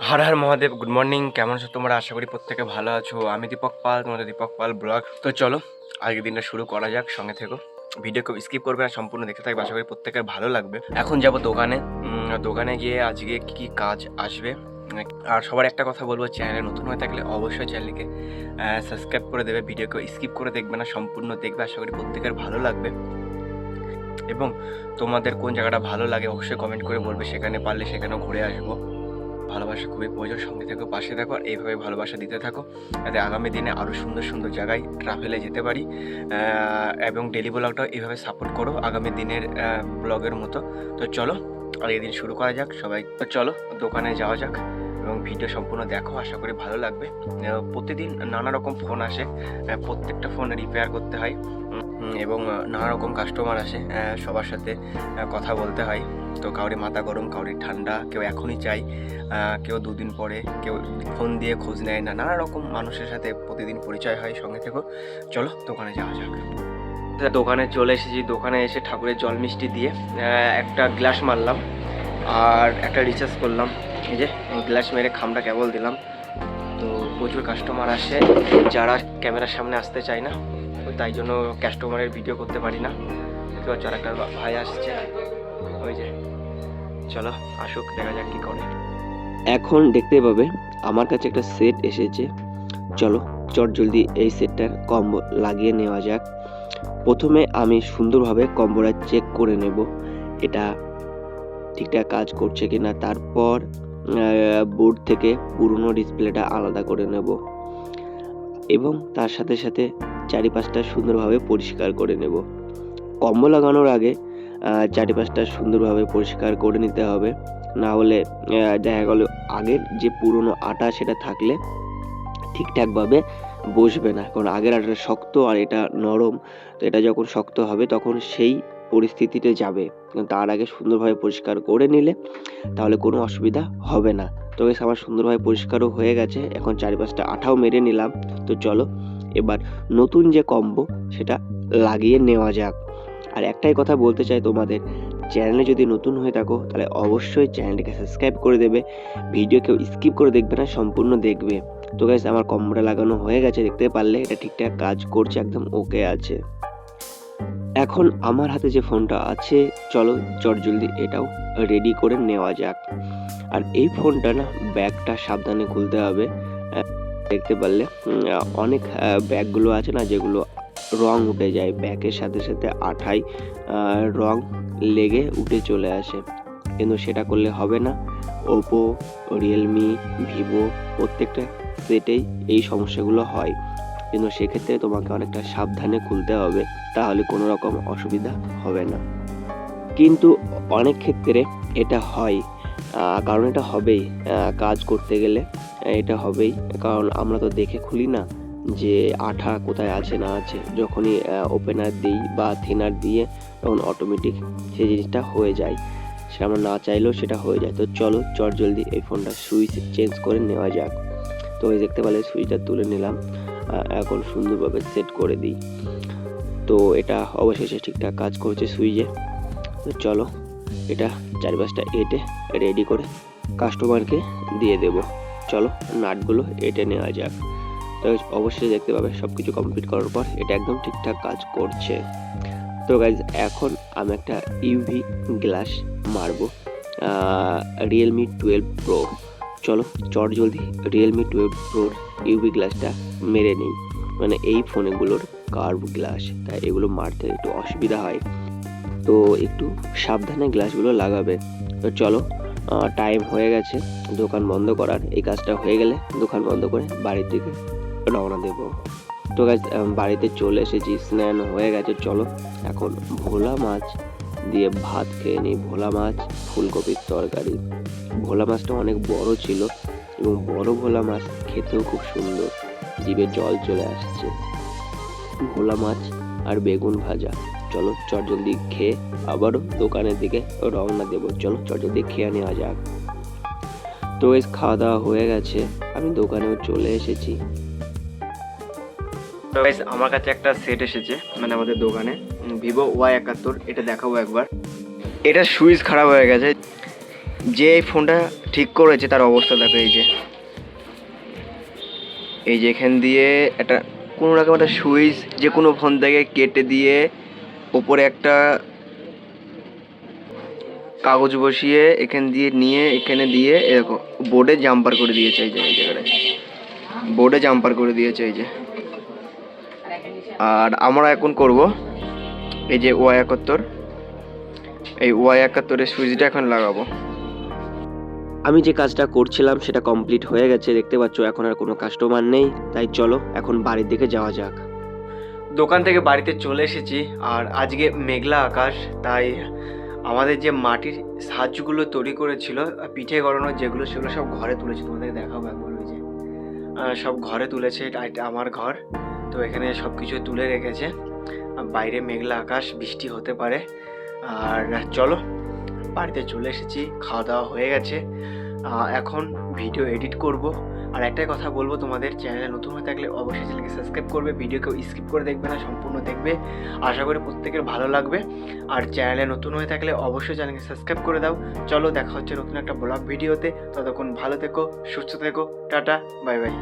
Har Har Mahadev. Good morning, কেমন আছো তোমরা? আশা করি প্রত্যেকে ভালো আছো। আমি দীপক পাল, তোমাদের দীপক পাল ব্লগ। তো চলো আজকের দিনটা শুরু করা যাক। সঙ্গে থেকো, ভিডিও কেউ স্কিপ করবে না, সম্পূর্ণ দেখতে থাকবে। আশা করি প্রত্যেকের ভালো লাগবে। এখন যাব দোকানে। দোকানে গিয়ে আজকে কী কী কাজ আসবে। আর সবার একটা কথা বলবো, চ্যানেলে নতুন হয়ে থাকলে অবশ্যই চ্যানেলকে সাবস্ক্রাইব করে দেবে। ভিডিও কেউ স্কিপ করে দেখবে না, সম্পূর্ণ দেখবে। আশা করি প্রত্যেকের ভালো লাগবে। এবং তোমাদের কোন জায়গাটা ভালো লাগে অবশ্যই কমেন্ট করে বলবে, সেখানে পারলে সেখানেও ঘুরে আসবো। ভালোবাসা খুবই প্রয়োজন, সঙ্গে থেকো, পাশে থাকো, আর এইভাবে ভালোবাসা দিতে থাকো, যাতে আগামী দিনে আরও সুন্দর সুন্দর জায়গায় ট্রাভেলে যেতে পারি। এবং ডেলি ব্লগটাও এইভাবে সাপোর্ট করো আগামী দিনের ব্লগের মতো। তো চলো আর এই দিন শুরু করা যাক সবাই। তো চলো দোকানে যাওয়া যাক এবং ভিডিও সম্পূর্ণ দেখো, আশা করি ভালো লাগবে। প্রতিদিন নানা রকম ফোন আসে, প্রত্যেকটা ফোন রিপেয়ার করতে হয় এবং নানা রকম কাস্টমার আসে, সবার সাথে কথা বলতে হয়। তো কাউরি মাথা গরম, কাউরি ঠান্ডা, কেউ এখনই চাই, কেউ দুদিন পরে, কেউ ফোন দিয়ে খোঁজ নেয় না। নানা রকম মানুষের সাথে প্রতিদিন পরিচয় হয়। সঙ্গে থেকো, চলো দোকানে যাওয়া যাক। দোকানে চলে এসেছি। দোকানে এসে ঠাকুরের জল মিষ্টি দিয়ে একটা গ্লাস মারলাম আর একটা রিচার্জ করলাম। এই যে গ্লাস মেরে খামটা কেবল দিলাম। তো প্রচুর কাস্টমার আসে যারা ক্যামেরার সামনে আসতে চায় না, তো তাই জন্য কাস্টমারের ভিডিও করতে পারি না। দেখতে পাচ্ছ আর একটা ভাই আসছে, ওই যে। চলো আসুক, দেখা যাক কী করে। এখন দেখতে পাবে আমার কাছে একটা সেট এসেছে। চলো চট জলদি এই সেটটার কম্বো লাগিয়ে নেওয়া যাক। প্রথমে আমি সুন্দরভাবে কম্বোটা চেক করে নেব এটা ঠিকঠাক কাজ করছে কিনা। তারপর বোর্ড থেকে পুরনো ডিসপ্লেটা আলাদা করে নেব এবং তার সাথে সাথে চারিপাশটা সুন্দরভাবে পরিষ্কার করে নেব। কম্বো লাগানোর আগে চারিপাশটা সুন্দরভাবে পরিষ্কার করে নিতে হবে, না হলে দেখা গেল আগের যে পুরনো আটা সেটা থাকলে ঠিকঠাকভাবে বসবে না। কারণ আগের আটাটা শক্ত আর এটা নরম, তো এটা যখন শক্ত হবে তখন সেই পরিস্থিতিতে যাবে। তার আগে সুন্দরভাবে পরিষ্কার করে নিলে তাহলে কোনো অসুবিধা হবে না। তো বেশ আমার সুন্দরভাবে পরিষ্কারও হয়ে গেছে। এখন চারিপাশটা আঠাও মেরে নিলাম। তো চলো এবার নতুন যে কম্বো সেটা লাগিয়ে নেওয়া যাক। আর একটাই কথা বলতে চাই তোমাদের, চ্যানেলে যদি নতুন হয়ে থাকো তাহলে অবশ্যই চ্যানেলটিকে সাবস্ক্রাইব করে দেবে। ভিডিও কেউ স্কিপ করে দেখবে না, সম্পূর্ণ দেখবে। তো গাইস আমার কম্বোটা লাগানো হয়ে গেছে, দেখতে পারলে এটা ঠিকঠাক কাজ করছে, একদম ওকে আছে। এখন আমার হাতে যে ফোনটা আছে, চলো চটজলদি এটাও রেডি করে নেওয়া যাক। আর এই ফোনটা না ব্যাগটা সাবধানে খুলতে হবে। দেখতে পারলে অনেক ব্যাগগুলো আছে না যেগুলো রং উঠে যায়, ব্যাগের সাথে সাথে আঠায় রং লেগে উঠে চলে আসে, কিন্তু সেটা করলে হবে না। ওপো, রিয়েলমি, ভিভো প্রত্যেকটা সেটেই এই সমস্যাগুলো হয়, কিন্তু সেক্ষেত্রে তোমাকে অনেকটা সাবধানে খুলতে হবে, তাহলে কোনো রকম অসুবিধা হবে না। কিন্তু অনেক ক্ষেত্রে এটা হয়, কারণ এটা হবেই, কাজ করতে গেলে এটা হবেই। কারণ আমরা তো দেখে খুলি না যে আঠা কোথায় আছে না আছে। যখনই ওপেনার দিই বা থিনার দিয়ে তখন অটোমেটিক সেই জিনিসটা হয়ে যায়, সেটা আমরা না চাইলেও সেটা হয়ে যায়। তো চলো চট জলদি এই ফোনটা সুইচ চেঞ্জ করে নেওয়া যাক। তো এই দেখতে পেলে সুইচটা তুলে নিলাম, এখন সুন্দরভাবে সেট করে দিই। তো এটা অবশেষে ঠিকঠাক কাজ করছে সুইচে। তো চলো এটা চারপাশটা এঁটে রেডি করে কাস্টমারকে দিয়ে দেব। চলো নাটগুলো এঁটে নেওয়া যাক। তো অবশ্যই দেখতে পাবে সব কিছু কমপ্লিট করার পর এটা একদম ঠিকঠাক কাজ করছে। তো গাইজ এখন আমি একটা ইউভি গ্লাস মারবো রিয়েলমি 12 প্রো। চলো চট জলদি রিয়েলমি 12 প্রোর ইউভি গ্লাসটা মেরে নিই। মানে এই ফোনগুলোর কার্ভ গ্লাস, তাই এগুলো মারতে একটু অসুবিধা হয়, তো একটু সাবধানে গ্লাসগুলো লাগাবে। তো চলো টাইম হয়ে গেছে দোকান বন্ধ করার। এই কাজটা হয়ে গেলে দোকান বন্ধ করে বাড়ির দিকে রওনা দেবো। তো গাইস বাড়িতে চলে এসেছি, স্নান হয়ে গেছে। চলো এখন ভোলা মাছ দিয়ে ভাত খেয়ে নিই। ভোলা মাছ, ফুলকপির তরকারি। ভোলা মাছটা অনেক বড় ছিল এবং বড় ভোলা মাছ খেতেও খুব সুন্দর, জিভে জল চলে আসছে। ভোলা মাছ আর বেগুন ভাজা। চলো চট জলদি খেয়ে আবারও দোকানের দিকে রওনা দেবো। চলো চট জলদি খেয়ে নেওয়া যাক। তো এই খাওয়া দাওয়া হয়ে গেছে, আমি দোকানেও চলে এসেছি। তো গাইস আমার কাছে একটা সেট এসেছে, মানে আমাদের দোকানে ভিভো Y71, এটা দেখাবো একবার। এটা সুইচ খারাপ হয়ে গেছে, যে এই ফোনটা ঠিক করেছে তার অবস্থা দেখো, এই যে এখান দিয়ে একটা কোনো রকম একটা সুইচ যে কোনো ফোন থেকে কেটে দিয়ে ওপরে একটা কাগজ বসিয়ে এখান দিয়ে নিয়ে এখানে দিয়ে এরকম বোর্ডে জাম্পার করে দিয়েছে। এই জায়গাটায় বোর্ডে জাম্পার করে দিয়েছে এই যে। আর আমরা এখন করব এই যে Y71, এই Y71-এর সুইচটা এখন লাগাবো। আমি যে কাজটা করছিলাম সেটা কমপ্লিট হয়ে গেছে, দেখতে পাচ্ছ। এখন আর কোনো কাস্টমার নেই, তাই চলো এখন বাড়ির দিকে যাওয়া যাক। দোকান থেকে বাড়িতে চলে এসেছি, আর আজকে মেঘলা আকাশ, তাই আমাদের যে মাটির সাহায্যগুলো তৈরি করেছিল পিঠে গড়ানোর যেগুলো, সেগুলো সব ঘরে তুলেছি। তোমাদের দেখাবো একবার, ওই যে সব ঘরে তুলেছে। এটা আমার ঘর, তো এখানে সব কিছু তুলে রেখেছে। বাইরে মেঘলা আকাশ, বৃষ্টি হতে পারে। আর চলো বাড়িতে চলে এসেছি, খাওয়া দাওয়া হয়ে গেছে। এখন ভিডিও এডিট করব। আর একটাই কথা বলবো, তোমাদের চ্যানেলে নতুন হয়ে থাকলে অবশ্যই চ্যানেলকে সাবস্ক্রাইব করবে, ভিডিওকেও স্কিপ করে দেখবে না, সম্পূর্ণ দেখবে। আশা করি প্রত্যেকের ভালো লাগবে। আর চ্যানেলে নতুন হয়ে থাকলে অবশ্যই চ্যানেলকে সাবস্ক্রাইব করে দাও। চলো দেখা হচ্ছে নতুন একটা ব্লগ ভিডিওতে। ততক্ষণ ভালো থেকো, সুস্থ থেকো, টাটা, বাই বাই।